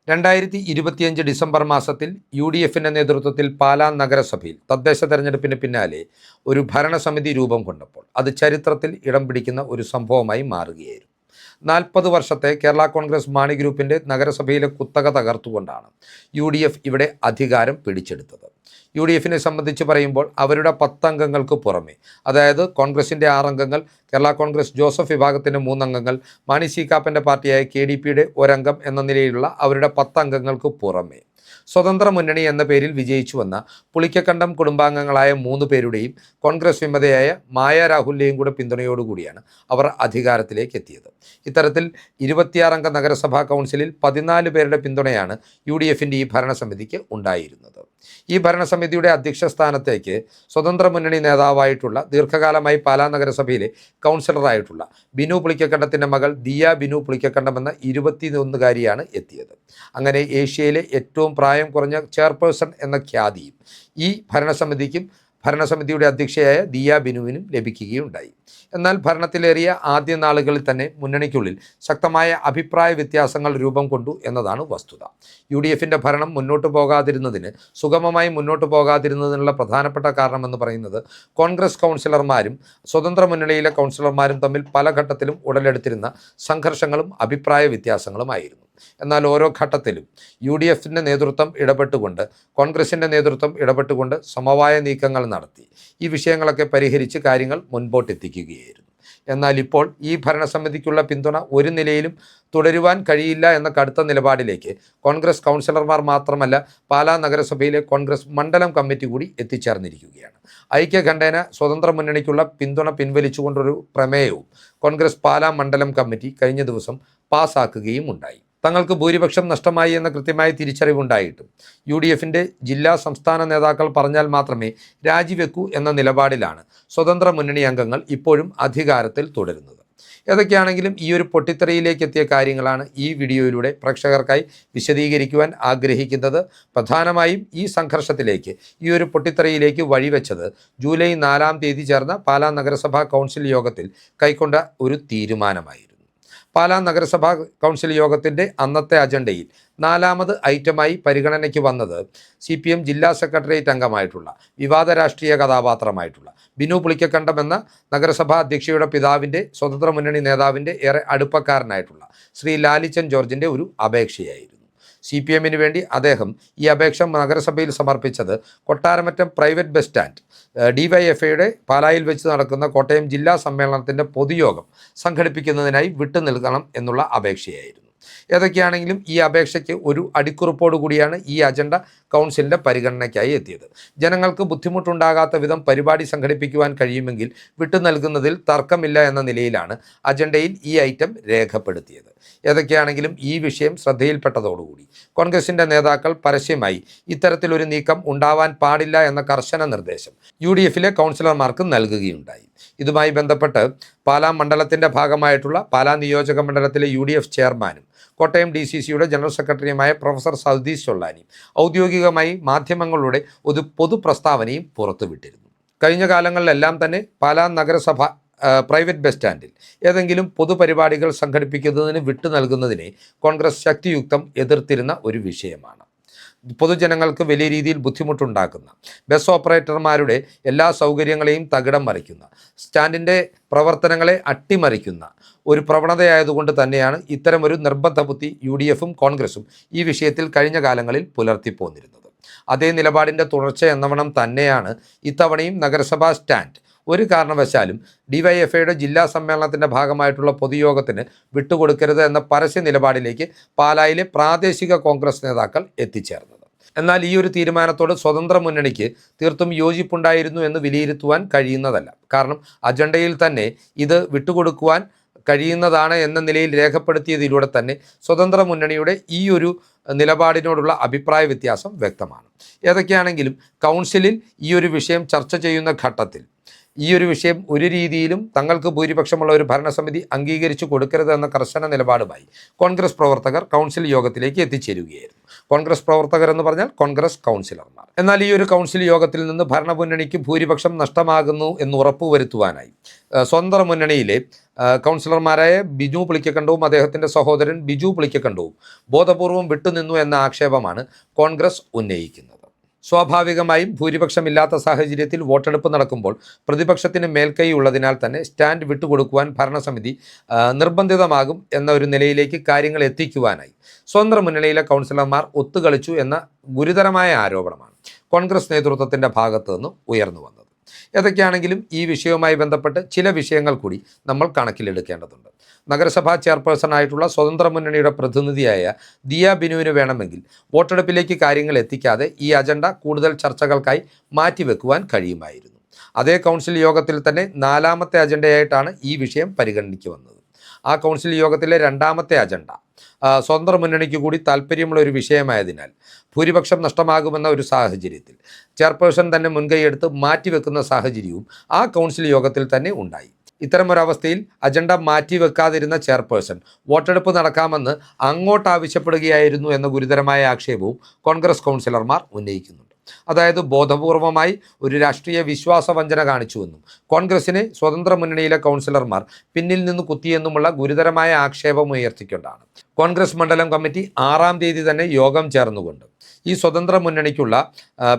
2025 December മാസത്തിൽ UDFിൻ്റെ നേതൃത്വത്തിൽ പാലാ നഗരസഭയിൽ തദ്ദേശ തെരഞ്ഞെടുപ്പിന് പിന്നാലെ ഒരു ഭരണസമിതി രൂപം കൊണ്ടപ്പോൾ അത് ചരിത്രത്തിൽ ഇടം പിടിക്കുന്ന ഒരു സംഭവമായി മാറുകയായിരുന്നു. 40 വർഷത്തെ കേരള കോൺഗ്രസ് മാണി ഗ്രൂപ്പിൻ്റെ നഗരസഭയിലെ കുത്തക തകർത്തുകൊണ്ടാണ് UDF ഇവിടെ അധികാരം പിടിച്ചെടുത്തത്. UDFിനെ സംബന്ധിച്ച് പറയുമ്പോൾ അവരുടെ 10 അംഗങ്ങൾക്ക് പുറമെ, അതായത് കോൺഗ്രസിൻ്റെ 6 അംഗങ്ങൾ, കേരള കോൺഗ്രസ് ജോസഫ് വിഭാഗത്തിൻ്റെ 3 അംഗങ്ങൾ, മാണി സി കാപ്പൻ്റെ പാർട്ടിയായ KDPയുടെ ഒരംഗം എന്ന നിലയിലുള്ള അവരുടെ 10 അംഗങ്ങൾക്ക് പുറമെ സ്വതന്ത്ര മുന്നണി എന്ന പേരിൽ വിജയിച്ചു വന്ന പുളിക്കക്കണ്ടം കുടുംബാംഗങ്ങളായ 3 പേരുടെയും കോൺഗ്രസ് വിമതയായ മായ രാഹുലിൻ്റെയും കൂടെ പിന്തുണയോടുകൂടിയാണ് അവർ അധികാരത്തിലേക്ക് എത്തിയത്. ഇത്തരത്തിൽ 26 അംഗ നഗരസഭാ കൗൺസിലിൽ 14 പേരുടെ പിന്തുണയാണ് UDFിൻ്റെ ഈ ഭരണസമിതിക്ക് ഉണ്ടായിരുന്നത്. ഈ ഭരണസമിതിയുടെ അധ്യക്ഷ സ്ഥാനത്തേക്ക് സ്വതന്ത്ര മുന്നണി നേതാവായിട്ടുള്ള, ദീർഘകാലമായി പാലാ നഗരസഭയിലെ കൗൺസിലറായിട്ടുള്ള ബിനു പുളിക്കക്കണ്ടത്തിൻ്റെ മകൾ ദിയ ബിനു പുളിക്കക്കണ്ടം എന്ന 21കാരിയാണ് എത്തിയത്. അങ്ങനെ ഏഷ്യയിലെ ഏറ്റവും പ്രായം കുറഞ്ഞ ചെയർപേഴ്സൺ എന്ന ഖ്യാതിയും ഈ ഭരണസമിതിയുടെ അധ്യക്ഷയായ ദിയ ബിനുവിനും ലഭിക്കുകയുണ്ടായി. എന്നാൽ ഭരണത്തിലേറിയ ആദ്യ നാളുകളിൽ തന്നെ മുന്നണിക്കുള്ളിൽ ശക്തമായ അഭിപ്രായ വ്യത്യാസങ്ങൾ രൂപം കൊണ്ടു എന്നതാണ് വസ്തുത. UDFിൻ്റെ ഭരണം സുഗമമായി മുന്നോട്ട് പോകാതിരുന്നതിനുള്ള പ്രധാനപ്പെട്ട കാരണമെന്ന് പറയുന്നത് കോൺഗ്രസ് കൗൺസിലർമാരും സ്വതന്ത്ര മുന്നണിയിലെ കൗൺസിലർമാരും തമ്മിൽ പല ഘട്ടത്തിലും ഉടലെടുത്തിരുന്ന സംഘർഷങ്ങളും അഭിപ്രായ വ്യത്യാസങ്ങളുമായിരുന്നു. എന്നാൽ ഓരോ ഘട്ടത്തിലും UDFിൻ്റെ നേതൃത്വം ഇടപെട്ടുകൊണ്ട്, കോൺഗ്രസിൻ്റെ നേതൃത്വം ഇടപെട്ടുകൊണ്ട് സമവായ നീക്കങ്ങൾ നടത്തി ഈ വിഷയങ്ങളൊക്കെ പരിഹരിച്ച് കാര്യങ്ങൾ മുൻപോട്ടെത്തിക്കുകയായിരുന്നു. എന്നാൽ ഇപ്പോൾ ഈ ഭരണസമിതിക്കുള്ള പിന്തുണ ഒരു നിലയിലും തുടരുവാൻ കഴിയില്ല എന്ന കടുത്ത നിലപാടിലേക്ക് കോൺഗ്രസ് കൗൺസിലർമാർ മാത്രമല്ല, പാലാ നഗരസഭയിലെ കോൺഗ്രസ് മണ്ഡലം കമ്മിറ്റി കൂടി എത്തിച്ചേർന്നിരിക്കുകയാണ്. ഐക്യകണ്ഠേന സ്വതന്ത്ര മുന്നണിക്കുള്ള പിന്തുണ പിൻവലിച്ചുകൊണ്ടൊരു പ്രമേയവും കോൺഗ്രസ് പാലാ മണ്ഡലം കമ്മിറ്റി കഴിഞ്ഞ ദിവസം പാസ്സാക്കുകയും ഉണ്ടായി. തങ്ങൾക്ക് ഭൂരിപക്ഷം നഷ്ടമായി എന്ന കൃത്യമായ തിരിച്ചറിവുണ്ടായിട്ടും UDFിൻ്റെ ജില്ലാ സംസ്ഥാന നേതാക്കൾ പറഞ്ഞാൽ മാത്രമേ രാജിവെക്കൂ എന്ന നിലപാടിലാണ് സ്വതന്ത്ര മുന്നണി അംഗങ്ങൾ ഇപ്പോഴും അധികാരത്തിൽ തുടരുന്നത്. ഏതൊക്കെയാണെങ്കിലും ഈ ഒരു പൊട്ടിത്തെറിയിലേക്ക് എത്തിയ കാര്യങ്ങളാണ് ഈ വീഡിയോയിലൂടെ പ്രേക്ഷകർക്കായി വിശദീകരിക്കുവാൻ ആഗ്രഹിക്കുന്നത്. പ്രധാനമായും ഈ സംഘർഷത്തിലേക്ക്, ഈ ഒരു പൊട്ടിത്തെറിയിലേക്ക് വഴിവെച്ചത് ജൂലൈ 4-ാം തീയതി ചേർന്ന പാലാ നഗരസഭാ കൗൺസിൽ യോഗത്തിൽ കൈക്കൊണ്ട ഒരു തീരുമാനമായിരുന്നു. പാലാ നഗരസഭാ കൗൺസിൽ യോഗത്തിൻ്റെ അന്നത്തെ അജണ്ടയിൽ 4ാമത് ഐറ്റമായി പരിഗണനയ്ക്ക് വന്നത് CPM ജില്ലാ സെക്രട്ടേറിയറ്റ് അംഗമായിട്ടുള്ള, വിവാദ രാഷ്ട്രീയ കഥാപാത്രമായിട്ടുള്ള ബിനു പുളിക്കക്കണ്ടം എന്ന നഗരസഭാ അധ്യക്ഷയുടെ പിതാവിൻ്റെ, സ്വതന്ത്ര മുന്നണി നേതാവിൻ്റെ ഏറെ അടുപ്പക്കാരനായിട്ടുള്ള ശ്രീ ലാലിച്ചൻ ജോർജിൻ്റെ ഒരു അപേക്ഷയായിരുന്നു. CPMന് വേണ്ടി അദ്ദേഹം ഈ അപേക്ഷ നഗരസഭയിൽ സമർപ്പിച്ചത് കൊട്ടാരമറ്റം പ്രൈവറ്റ് ബസ് സ്റ്റാൻഡ് DYFIയുടെ പാലായിൽ വെച്ച് നടക്കുന്ന കോട്ടയം ജില്ലാ സമ്മേളനത്തിൻ്റെ പൊതുയോഗം സംഘടിപ്പിക്കുന്നതിനായി വിട്ടു നൽകണം എന്നുള്ള അപേക്ഷയായിരുന്നു. ഏതൊക്കെയാണെങ്കിലും ഈ അപേക്ഷയ്ക്ക് ഒരു അടിക്കുറിപ്പോടു കൂടിയാണ് ഈ അജണ്ട കൗൺസിലിൻ്റെ പരിഗണനയ്ക്കായി എത്തിയത്. ജനങ്ങൾക്ക് ബുദ്ധിമുട്ടുണ്ടാകാത്ത വിധം പരിപാടി സംഘടിപ്പിക്കുവാൻ കഴിയുമെങ്കിൽ വിട്ടു നൽകുന്നതിൽ തർക്കമില്ല എന്ന നിലയിലാണ് അജണ്ടയിൽ ഈ ഐറ്റം രേഖപ്പെടുത്തിയത്. ഏതൊക്കെയാണെങ്കിലും ഈ വിഷയം ശ്രദ്ധയിൽപ്പെട്ടതോടുകൂടി കോൺഗ്രസിൻ്റെ നേതാക്കൾ പരസ്യമായി ഇത്തരത്തിലൊരു നീക്കം ഉണ്ടാവാൻ പാടില്ല എന്ന കർശന നിർദ്ദേശം UDFിലെ കൗൺസിലർമാർക്ക് നൽകുകയുണ്ടായി. ഇതുമായി ബന്ധപ്പെട്ട് പാലാ മണ്ഡലത്തിൻ്റെ ഭാഗമായിട്ടുള്ള പാലാ നിയോജക മണ്ഡലത്തിലെ UDF ചെയർമാനും കോട്ടയം DCCയുടെ ജനറൽ സെക്രട്ടറിയുമായ പ്രൊഫസർ സതീഷ് ചൊള്ളാനി ഔദ്യോഗികമായി മാധ്യമങ്ങളുടെ ഒരു പൊതുപ്രസ്താവനയും പുറത്തുവിട്ടിരുന്നു. കഴിഞ്ഞ കാലങ്ങളിലെല്ലാം തന്നെ പാലാ നഗരസഭ പ്രൈവറ്റ് ബസ് സ്റ്റാൻഡിൽ ഏതെങ്കിലും പൊതുപരിപാടികൾ സംഘടിപ്പിക്കുന്നതിന് വിട്ടു നൽകുന്നതിനെ കോൺഗ്രസ് ശക്തിയുക്തം എതിർത്തിരുന്ന ഒരു വിഷയമാണ്. പൊതുജനങ്ങൾക്ക് വലിയ രീതിയിൽ ബുദ്ധിമുട്ടുണ്ടാക്കുന്ന, ബസ് ഓപ്പറേറ്റർമാരുടെ എല്ലാ സൗകര്യങ്ങളെയും തകിടം മറിക്കുന്ന, സ്റ്റാൻഡിൻ്റെ പ്രവർത്തനങ്ങളെ അട്ടിമറിക്കുന്ന ഒരു പ്രവണതയായതുകൊണ്ട് തന്നെയാണ് ഇത്തരമൊരു നിർബന്ധ ബുദ്ധി UDFും കോൺഗ്രസും ഈ വിഷയത്തിൽ കഴിഞ്ഞ കാലങ്ങളിൽ പുലർത്തിപ്പോന്നിരുന്നത്. അതേ നിലപാടിൻ്റെ തുടർച്ച എന്നവണ്ണം തന്നെയാണ് ഇത്തവണയും നഗരസഭാ സ്റ്റാൻഡ് ഒരു കാരണവശാലും DYFIയുടെ ജില്ലാ സമ്മേളനത്തിൻ്റെ ഭാഗമായിട്ടുള്ള പൊതുയോഗത്തിന് വിട്ടുകൊടുക്കരുത് എന്ന പരസ്യ നിലപാടിലേക്ക് പാലായിലെ പ്രാദേശിക കോൺഗ്രസ് നേതാക്കൾ എത്തിച്ചേർന്നത്. എന്നാൽ ഈ ഒരു തീരുമാനത്തോട് സ്വതന്ത്ര മുന്നണിക്ക് തീർത്തും യോജിപ്പുണ്ടായിരുന്നു എന്ന് വിലയിരുത്തുവാൻ കഴിയുന്നതല്ല. കാരണം അജണ്ടയിൽ തന്നെ ഇത് വിട്ടുകൊടുക്കുവാൻ കഴിയുന്നതാണ് എന്ന നിലയിൽ രേഖപ്പെടുത്തിയതിലൂടെ തന്നെ സ്വതന്ത്ര മുന്നണിയുടെ ഈ ഒരു നിലപാടിനോടുള്ള അഭിപ്രായ വ്യത്യാസം വ്യക്തമാണ്. ഏതൊക്കെയാണെങ്കിലും കൗൺസിലിൽ ഈ ഒരു വിഷയം ചർച്ച ചെയ്യുന്ന ഘട്ടത്തിൽ ഈ ഒരു വിഷയം ഒരു രീതിയിലും തങ്ങൾക്ക് ഭൂരിപക്ഷമുള്ള ഒരു ഭരണസമിതി അംഗീകരിച്ചു കൊടുക്കരുതെന്ന കർശന നിലപാടുമായി കോൺഗ്രസ് പ്രവർത്തകർ കൗൺസിൽ യോഗത്തിലേക്ക് എത്തിച്ചേരുകയായിരുന്നു. കോൺഗ്രസ് പ്രവർത്തകർ എന്ന് പറഞ്ഞാൽ കോൺഗ്രസ് കൗൺസിലർമാർ. എന്നാൽ ഈ ഒരു കൗൺസിൽ യോഗത്തിൽ നിന്ന് ഭരണമുന്നണിക്ക് ഭൂരിപക്ഷം നഷ്ടമാകുന്നു എന്ന് ഉറപ്പുവരുത്തുവാനായി സ്വതന്ത്ര മുന്നണിയിലെ കൗൺസിലർമാരായ ബിജു പുളിക്കക്കണ്ടവും അദ്ദേഹത്തിൻ്റെ സഹോദരൻ ബിജു പുളിക്കക്കണ്ടവും ബോധപൂർവം വിട്ടുനിന്നു എന്ന ആക്ഷേപമാണ് കോൺഗ്രസ് ഉന്നയിക്കുന്നത്. സ്വാഭാവികമായും ഭൂരിപക്ഷമില്ലാത്ത സാഹചര്യത്തിൽ വോട്ടെടുപ്പ് നടക്കുമ്പോൾ പ്രതിപക്ഷത്തിന് മേൽക്കൈ ഉള്ളതിനാൽ തന്നെ സ്റ്റാൻഡ് വിട്ടുകൊടുക്കുവാൻ ഭരണസമിതി നിർബന്ധിതമാകും എന്ന ഒരു നിലയിലേക്ക് കാര്യങ്ങൾ എത്തിക്കുവാനായി സ്വതന്ത്ര മുന്നണിയിലെ കൗൺസിലർമാർ ഒത്തുകളിച്ചു എന്ന ഗുരുതരമായ ആരോപണമാണ് കോൺഗ്രസ് നേതൃത്വത്തിൻ്റെ ഭാഗത്തു നിന്ന് ഉയർന്നു വന്നത്. ഏതൊക്കെയാണെങ്കിലും ഈ വിഷയവുമായി ബന്ധപ്പെട്ട് ചില വിഷയങ്ങൾ കൂടി നമ്മൾ കണക്കിലെടുക്കേണ്ടതുണ്ട്. നഗരസഭാ ചെയർപേഴ്സണായിട്ടുള്ള സ്വതന്ത്ര മുന്നണിയുടെ പ്രതിനിധിയായ ദിയ ബിനുവിന് വേണമെങ്കിൽ വോട്ടെടുപ്പിലേക്ക് കാര്യങ്ങൾ എത്തിക്കാതെ ഈ അജണ്ട കൂടുതൽ ചർച്ചകൾക്കായി മാറ്റിവെക്കുവാൻ കഴിയുമായിരുന്നു. അതേ കൗൺസിൽ യോഗത്തിൽ തന്നെ 4ാമത്തെ അജണ്ടയായിട്ടാണ് ഈ വിഷയം പരിഗണിക്ക് വന്നത്. ആ കൗൺസിൽ യോഗത്തിലെ 2ാമത്തെ അജണ്ട സ്വതന്ത്ര മുന്നണിക്ക് കൂടി താല്പര്യമുള്ള ഒരു വിഷയമായതിനാൽ ഭൂരിപക്ഷം നഷ്ടമാകുമെന്ന ഒരു സാഹചര്യത്തിൽ ചെയർപേഴ്സൺ തന്നെ മുൻകൈയെടുത്ത് മാറ്റിവെക്കുന്ന സാഹചര്യവും ആ കൗൺസിൽ യോഗത്തിൽ തന്നെ ഉണ്ടായി. ഇത്തരമൊരവസ്ഥയിൽ അജണ്ട മാറ്റിവെക്കാതിരുന്ന ചെയർപേഴ്സൺ വോട്ടെടുപ്പ് നടക്കാമെന്ന് അങ്ങോട്ട് ആവശ്യപ്പെടുകയായിരുന്നു എന്ന ഗുരുതരമായ ആക്ഷേപവും കോൺഗ്രസ് കൗൺസിലർമാർ ഉന്നയിക്കുന്നുണ്ട്. അതായത് ബോധപൂർവമായി ഒരു രാഷ്ട്രീയ വിശ്വാസവഞ്ചന കാണിച്ചുവെന്നും കോൺഗ്രസിനെ സ്വതന്ത്ര മുന്നണിയിലെ കൗൺസിലർമാർ പിന്നിൽ നിന്ന് കുത്തിയെന്നുമുള്ള ഗുരുതരമായ ആക്ഷേപം ഉയർത്തിക്കൊണ്ടാണ് കോൺഗ്രസ് മണ്ഡലം കമ്മിറ്റി 6-ാം തീയതി തന്നെ യോഗം ചേർന്നുകൊണ്ട് ഈ സ്വതന്ത്ര മുന്നണിക്കുള്ള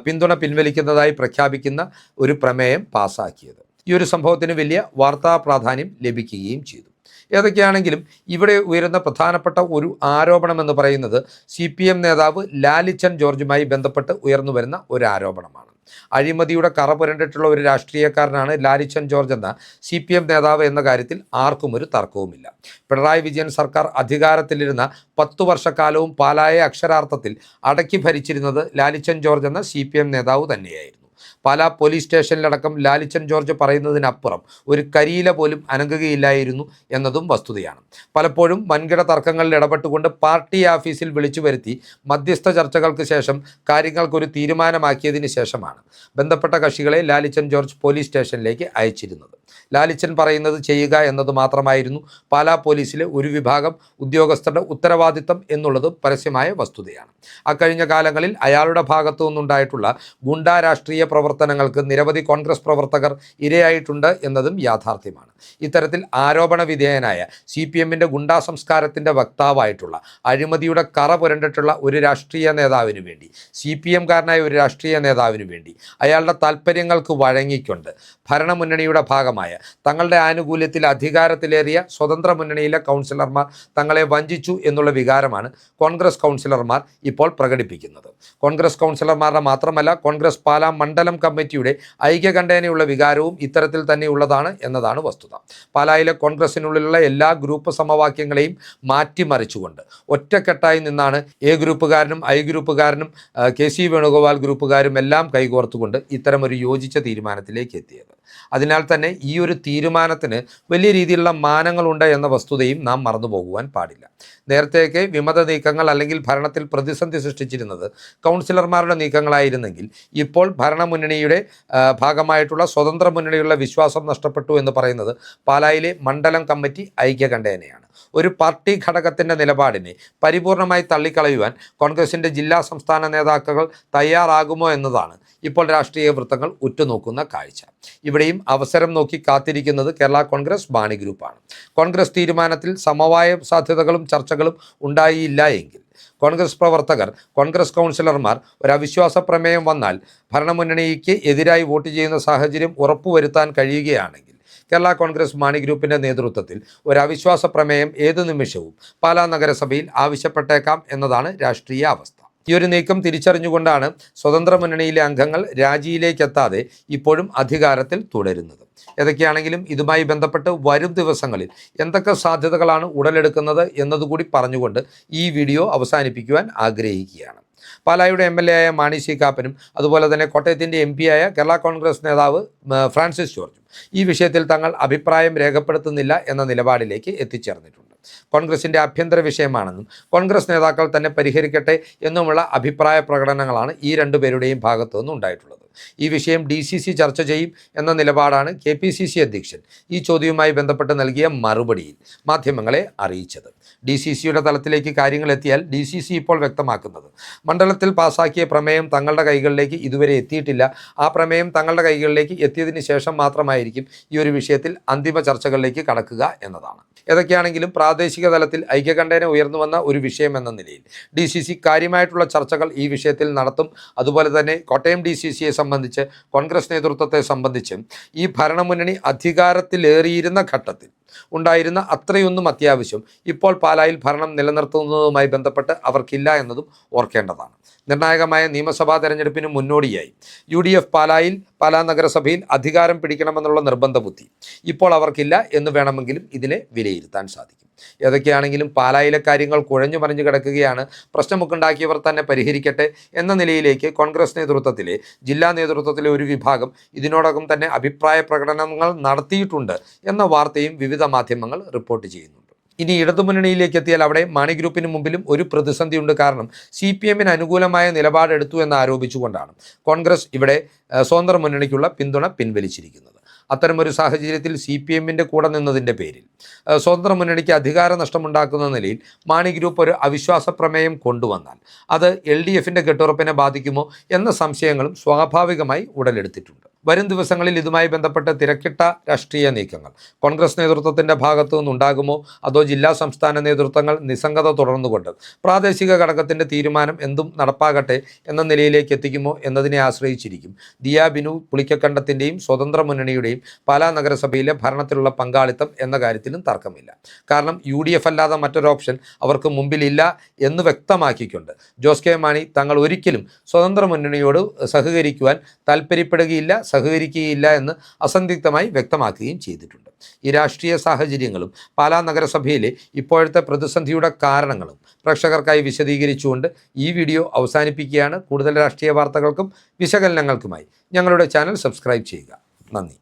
പിന്തുണ പിൻവലിക്കുന്നതായി പ്രഖ്യാപിക്കുന്ന ഒരു പ്രമേയം പാസാക്കിയത്. ഈ ഒരു സംഭവത്തിന് വലിയ വാർത്താ പ്രാധാന്യം ലഭിക്കുകയും ചെയ്തു. ഏതൊക്കെയാണെങ്കിലും ഇവിടെ ഉയരുന്ന പ്രധാനപ്പെട്ട ഒരു ആരോപണം എന്ന് പറയുന്നത് CPM നേതാവ് ലാലിച്ചൻ ജോർജുമായി ബന്ധപ്പെട്ട് ഉയർന്നു വരുന്ന ഒരു ആരോപണമാണ്. അഴിമതിയുടെ കറ പുരണ്ടിട്ടുള്ള ഒരു രാഷ്ട്രീയക്കാരനാണ് ലാലിച്ചൻ ജോർജ് എന്ന CPM നേതാവ് എന്ന കാര്യത്തിൽ ആർക്കും ഒരു തർക്കവുമില്ല. പിണറായി വിജയൻ സർക്കാർ അധികാരത്തിലിരുന്ന 10 വർഷക്കാലവും പാലായെ അക്ഷരാർത്ഥത്തിൽ അടക്കി ഭരിച്ചിരുന്നത് ലാലിച്ചൻ ജോർജ് എന്ന CPM നേതാവ് തന്നെയായിരുന്നു. പാലാ പോലീസ് സ്റ്റേഷനിലടക്കം ലാലിച്ചൻ ജോർജ് പറയുന്നതിനപ്പുറം ഒരു കരിയില പോലും അനങ്ങുകയില്ലായിരുന്നു എന്നതും വസ്തുതയാണ്. പലപ്പോഴും വൻകിട തർക്കങ്ങളിൽ ഇടപെട്ടുകൊണ്ട് പാർട്ടി ഓഫീസിൽ വിളിച്ചു വരുത്തി മധ്യസ്ഥ ചർച്ചകൾക്ക് ശേഷം കാര്യങ്ങൾക്കൊരു തീരുമാനമാക്കിയതിന് ശേഷമാണ് ബന്ധപ്പെട്ട കക്ഷികളെ ലാലിച്ചൻ ജോർജ് പോലീസ് സ്റ്റേഷനിലേക്ക് അയച്ചിരുന്നത്. ലാലിച്ചൻ പറയുന്നത് ചെയ്യുക എന്നത് മാത്രമായിരുന്നു പാലാ പോലീസിലെ ഒരു വിഭാഗം ഉദ്യോഗസ്ഥരുടെ ഉത്തരവാദിത്തം എന്നുള്ളത് പരസ്യമായ വസ്തുതയാണ്. അക്കഴിഞ്ഞ കാലങ്ങളിൽ അയാളുടെ ഭാഗത്തു നിന്നുണ്ടായിട്ടുള്ള ഗുണ്ടാ രാഷ്ട്രീയ പ്രവർത്തനങ്ങൾക്ക് നിരവധി കോൺഗ്രസ് പ്രവർത്തകർ ഇരയായിട്ടുണ്ട് എന്നതും യാഥാർത്ഥ്യമാണ്. ഇത്തരത്തിൽ ആരോപണ വിധേയനായ CPMൻ്റെ ഗുണ്ടാ സംസ്കാരത്തിൻ്റെ വക്താവായിട്ടുള്ള അഴിമതിയുടെ കറ പുരണ്ടിട്ടുള്ള ഒരു രാഷ്ട്രീയ നേതാവിന് വേണ്ടി CPMകാരനായ ഒരു രാഷ്ട്രീയ നേതാവിന് വേണ്ടി അയാളുടെ താല്പര്യങ്ങൾക്ക് വഴങ്ങിക്കൊണ്ട് ഭരണമുന്നണിയുടെ ഭാഗമായ തങ്ങളുടെ ആനുകൂല്യത്തിൽ അധികാരത്തിലേറിയ സ്വതന്ത്ര മുന്നണിയിലെ കൗൺസിലർമാർ തങ്ങളെ വഞ്ചിച്ചു എന്നുള്ള വികാരമാണ് കോൺഗ്രസ് കൗൺസിലർമാർ ഇപ്പോൾ പ്രകടിപ്പിക്കുന്നത്. കോൺഗ്രസ് കൗൺസിലർമാരുടെ മാത്രമല്ല കോൺഗ്രസ് പാലാ മണ്ഡലം കമ്മിറ്റിയുടെ ഐക്യകണ്ഠേനയുള്ള വികാരവും ഇത്തരത്തിൽ തന്നെയുള്ളതാണ് എന്നതാണ് വസ്തുത. പാലായിലെ കോൺഗ്രസിനുള്ളിലുള്ള എല്ലാ ഗ്രൂപ്പ് സമവാക്യങ്ങളെയും മാറ്റിമറിച്ചുകൊണ്ട് ഒറ്റക്കെട്ടായി നിന്നാണ് A ഗ്രൂപ്പുകാരനും I ഗ്രൂപ്പുകാരനും KC വേണുഗോപാൽ ഗ്രൂപ്പുകാരും എല്ലാം കൈകോർത്തുകൊണ്ട് ഇത്തരമൊരു യോജിച്ച തീരുമാനത്തിലേക്ക് എത്തിയത്. അതിനാൽ തന്നെ ഈ ഒരു തീരുമാനത്തിന് വലിയ രീതിയിലുള്ള മാനങ്ങളുണ്ട് എന്ന വസ്തുതയും നാം മറന്നു പോകുവാൻ പാടില്ല. നേരത്തെയൊക്കെ വിമത നീക്കങ്ങൾ അല്ലെങ്കിൽ ഭരണത്തിൽ പ്രതിസന്ധി സൃഷ്ടിച്ചിരുന്നത് കൗൺസിലർമാരുടെ നീക്കങ്ങളായിരുന്നെങ്കിൽ ഇപ്പോൾ ഭരണമുന്നണിയുടെ ഭാഗമായിട്ടുള്ള സ്വതന്ത്ര മുന്നണിയുള്ള വിശ്വാസം നഷ്ടപ്പെട്ടു എന്ന് പറയുന്നത് പാലായിലെ മണ്ഡലം കമ്മിറ്റി ഐക്യകണ്ഠേനയാണ്. ഒരു പാർട്ടി ഘടകത്തിൻ്റെ നിലപാടിനെ പരിപൂർണമായി തള്ളിക്കളയുവാൻ കോൺഗ്രസിൻ്റെ ജില്ലാ സംസ്ഥാന നേതാക്കൾ തയ്യാറാകുമോ എന്നതാണ് ഇപ്പോൾ രാഷ്ട്രീയ വൃത്തങ്ങൾ ഉറ്റുനോക്കുന്ന കാഴ്ച. ഇവിടെയും അവസരം നോക്കി കാത്തിരിക്കുന്നത് കേരള കോൺഗ്രസ് ബാണി ഗ്രൂപ്പാണ്. കോൺഗ്രസ് തീരുമാനത്തിൽ സമവായ സാധ്യതകളും ചർച്ചകളും ഉണ്ടായില്ല എങ്കിൽ കോൺഗ്രസ് പ്രവർത്തകർ കോൺഗ്രസ് കൗൺസിലർമാർ ഒരു അവിശ്വാസ പ്രമേയം വന്നാൽ ഭരണമുന്നണിക്ക് എതിരായി വോട്ട് ചെയ്യുന്ന സാഹചര്യം ഉറപ്പുവരുത്താൻ കഴിയുകയാണെങ്കിൽ കേരള കോൺഗ്രസ് ബാണി ഗ്രൂപ്പിൻ്റെ നേതൃത്വത്തിൽ ഒരു അവിശ്വാസ പ്രമേയം ഏതു നിമിഷവും പാലാ നഗരസഭയിൽ ആവശ്യപ്പെട്ടേക്കാം എന്നതാണ് രാഷ്ട്രീയ അവസ്ഥ. ഈ ഒരു നീക്കം തിരിച്ചറിഞ്ഞുകൊണ്ടാണ് സ്വതന്ത്ര മുന്നണിയിലെ അംഗങ്ങൾ രാജിയിലേക്കെത്താതെ ഇപ്പോഴും അധികാരത്തിൽ തുടരുന്നത്. ഏതൊക്കെയാണെങ്കിലും ഇതുമായി ബന്ധപ്പെട്ട് വരും ദിവസങ്ങളിൽ എന്തൊക്കെ സാധ്യതകളാണ് ഉടലെടുക്കുന്നത് എന്നതുകൂടി പറഞ്ഞുകൊണ്ട് ഈ വീഡിയോ അവസാനിപ്പിക്കുവാൻ ആഗ്രഹിക്കുകയാണ്. പാലായുടെ MLA ആയ മാണി സി കാപ്പനും അതുപോലെ തന്നെ കോട്ടയത്തിൻ്റെ MP ആയ കേരള കോൺഗ്രസ് നേതാവ് ഫ്രാൻസിസ് ജോർജും ഈ വിഷയത്തിൽ തങ്ങൾ അഭിപ്രായം രേഖപ്പെടുത്തുന്നില്ല എന്ന നിലപാടിലേക്ക് എത്തിച്ചേർന്നിട്ടുണ്ട്. കോൺഗ്രസിൻ്റെ ആഭ്യന്തര വിഷയമാണെന്നും കോൺഗ്രസ് നേതാക്കൾ തന്നെ പരിഹരിക്കട്ടെ എന്നുമുള്ള അഭിപ്രായ പ്രകടനങ്ങളാണ് ഈ രണ്ടുപേരുടെയും ഭാഗത്തു നിന്നും ഉണ്ടായിട്ടുള്ളത്. ഈ വിഷയം DCC ചർച്ച ചെയ്യും എന്ന നിലപാടാണ് KPCC അധ്യക്ഷൻ ഈ ചോദ്യവുമായി ബന്ധപ്പെട്ട് നൽകിയ മറുപടിയിൽ മാധ്യമങ്ങളെ അറിയിച്ചത്. DCCയുടെ തലത്തിലേക്ക് കാര്യങ്ങൾ എത്തിയാൽ DCC ഇപ്പോൾ വ്യക്തമാക്കുന്നത് മണ്ഡലത്തിൽ പാസാക്കിയ പ്രമേയം തങ്ങളുടെ കൈകളിലേക്ക് ഇതുവരെ എത്തിയിട്ടില്ല. ആ പ്രമേയം തങ്ങളുടെ കൈകളിലേക്ക് എത്തിയതിന് ശേഷം മാത്രമായിരിക്കും ഈ ഒരു വിഷയത്തിൽ അന്തിമ ചർച്ചകളിലേക്ക് കടക്കുക എന്നതാണ്. ഏതൊക്കെയാണെങ്കിലും പ്രാദേശിക തലത്തിൽ ഐക്യകണ്ഠേന ഉയർന്നു വന്ന ഒരു വിഷയം എന്ന നിലയിൽ DCC കാര്യമായിട്ടുള്ള ചർച്ചകൾ ഈ വിഷയത്തിൽ നടത്തും. അതുപോലെ തന്നെ കോട്ടയം DCCയെ സംബന്ധിച്ച് കോൺഗ്രസ് നേതൃത്വത്തെ സംബന്ധിച്ചും ഈ ഭരണമുന്നണി അധികാരത്തിലേറിയിരുന്ന ഘട്ടത്തിൽ ഉണ്ടായിരുന്ന അത്രയൊന്നും അത്യാവശ്യം ഇപ്പോൾ പാലായിൽ ഭരണം നിലനിർത്തുന്നതുമായി ബന്ധപ്പെട്ട് അവർക്കില്ല എന്നതും ഓർക്കേണ്ടതാണ്. നിർണായകമായ നിയമസഭാ തെരഞ്ഞെടുപ്പിന് മുന്നോടിയായി UDF പാലാ നഗരസഭയിൽ അധികാരം പിടിക്കണമെന്നുള്ള നിർബന്ധ ബുദ്ധി ഇപ്പോൾ അവർക്കില്ല എന്ന് വേണമെങ്കിലും ഇതിനെ വിലയിരുത്താൻ സാധിക്കും. ഏതൊക്കെയാണെങ്കിലും പാലായിലെ കാര്യങ്ങൾ കുഴഞ്ഞു മറിഞ്ഞു കിടക്കുകയാണ്. പ്രശ്നമൊക്കെയുണ്ടാക്കിയവർ തന്നെ പരിഹരിക്കട്ടെ എന്ന നിലയിലേക്ക് കോൺഗ്രസ് നേതൃത്വത്തിലെ ജില്ലാ നേതൃത്വത്തിലെ ഒരു വിഭാഗം ഇതിനോടകം തന്നെ അഭിപ്രായ പ്രകടനങ്ങൾ നടത്തിയിട്ടുണ്ട് എന്ന വാർത്തയും വിവിധ മാധ്യമങ്ങൾ റിപ്പോർട്ട് ചെയ്യുന്നുണ്ട്. ഇനി ഇടതുമുന്നണിയിലേക്ക് എത്തിയാൽ അവിടെ മാണി ഗ്രൂപ്പിന് മുമ്പിലും ഒരു പ്രതിസന്ധിയുണ്ട്. കാരണം CPMന് അനുകൂലമായ നിലപാടെടുത്തു എന്ന് ആരോപിച്ചുകൊണ്ടാണ് കോൺഗ്രസ് ഇവിടെ സ്വതന്ത്ര മുന്നണിക്കുള്ള പിന്തുണ പിൻവലിച്ചിരിക്കുന്നത്. അത്തരമൊരു സാഹചര്യത്തിൽ CPMൻ്റെ കൂടെ നിന്നതിൻ്റെ പേരിൽ സ്വതന്ത്ര മുന്നണിക്ക് അധികാര നഷ്ടമുണ്ടാക്കുന്ന നിലയിൽ മാണി ഗ്രൂപ്പ് ഒരു അവിശ്വാസ പ്രമേയം കൊണ്ടുവന്നാൽ അത് LDFൻ്റെ കെട്ടുറപ്പിനെ ബാധിക്കുമോ എന്ന സംശയങ്ങളും സ്വാഭാവികമായി ഉടലെടുത്തിട്ടുണ്ട്. വരും ദിവസങ്ങളിൽ ഇതുമായി ബന്ധപ്പെട്ട് തിരക്കിട്ട രാഷ്ട്രീയ നീക്കങ്ങൾ കോൺഗ്രസ് നേതൃത്വത്തിൻ്റെ ഭാഗത്തു നിന്നുണ്ടാകുമോ അതോ ജില്ലാ സംസ്ഥാന നേതൃത്വങ്ങൾ നിസ്സംഗത തുടർന്നുകൊണ്ട് പ്രാദേശിക ഘടകത്തിൻ്റെ തീരുമാനം എന്തും നടപ്പാകട്ടെ എന്ന നിലയിലേക്ക് എത്തിക്കുമോ എന്നതിനെ ആശ്രയിച്ചിരിക്കും ദിയ ബിനു പുളിക്കക്കണ്ടത്തിൻ്റെയും സ്വതന്ത്ര മുന്നണിയുടെയും പാലാ നഗരസഭയിലെ ഭരണത്തിലുള്ള പങ്കാളിത്തം എന്ന കാര്യത്തിലും തർക്കമില്ല. കാരണം UDF അല്ലാതെ മറ്റൊരു ഓപ്ഷൻ അവർക്ക് മുമ്പിലില്ല എന്ന് വ്യക്തമാക്കിക്കൊണ്ട് ജോസ് കെ മാണി തങ്ങൾ ഒരിക്കലും സ്വതന്ത്ര മുന്നണിയോട് സഹകരിക്കുവാൻ താല്പര്യപ്പെടുകയില്ല, സഹകരിക്കുകയില്ല എന്ന് അസന്ദിഗ്ധമായി വ്യക്തമാക്കുകയും ചെയ്തിട്ടുണ്ട്. ഈ രാഷ്ട്രീയ സാഹചര്യങ്ങളും പാലാ നഗരസഭയിലെ ഇപ്പോഴത്തെ പ്രതിസന്ധിയുടെ കാരണങ്ങളും പ്രേക്ഷകർക്കായി വിശദീകരിച്ചുകൊണ്ട് ഈ വീഡിയോ അവസാനിപ്പിക്കുകയാണ്. കൂടുതൽ രാഷ്ട്രീയ വാർത്തകൾക്കും വിശകലനങ്ങൾക്കുമായി ഞങ്ങളുടെ ചാനൽ സബ്സ്ക്രൈബ് ചെയ്യുക. നന്ദി.